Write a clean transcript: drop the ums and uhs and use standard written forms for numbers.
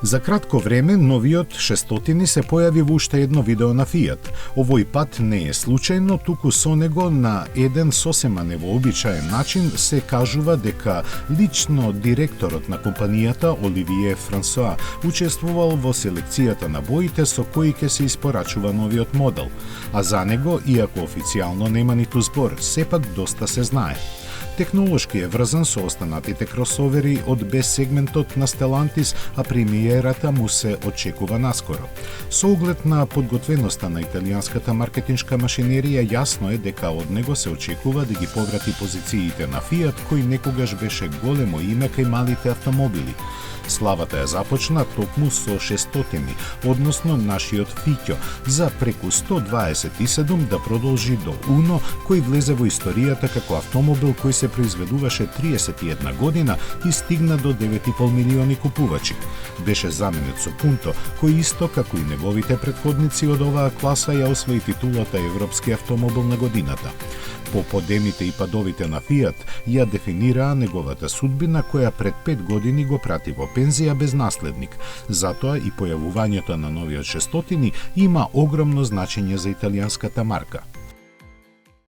За кратко време, новиот 600 се појави во уште едно видео на Fiat. Овој пат не е случајно, туку со него на еден сосема невообичаен начин се кажува дека лично директорот на компанијата Оливие Франсоа учествувал во селекцијата на боите со кои ќе се испорачува новиот модел, а за него, иако официјално нема ниту збор, сепак доста се знае. Технолошки е врзан со останатите кросовери од B-сегментот на Stellantis, а премиерата му се очекува наскоро. Со оглед на подготвеноста на италијанската маркетиншка машинерија, јасно е дека од него се очекува да ги поврати позициите на Fiat, кој некогаш беше големо име кај малите автомобили. Славата ја започна токму со 600, односно нашиот Фиќо, за преку 127 да продолжи до Уно, кој влезе во историјата како автомобил кој се произведуваше 31 година и стигна до 9,5 милиони купувачи. Беше заменет со Пунто, кој исто како и неговите претходници од оваа класа ја освои титулата Европски автомобил на годината. По подемите и падовите на Fiat ја дефинираа неговата судбина, која пред 5 години го прати во пензија без наследник. Затоа и појавувањето на новиот 600 има огромно значење за италијанската марка.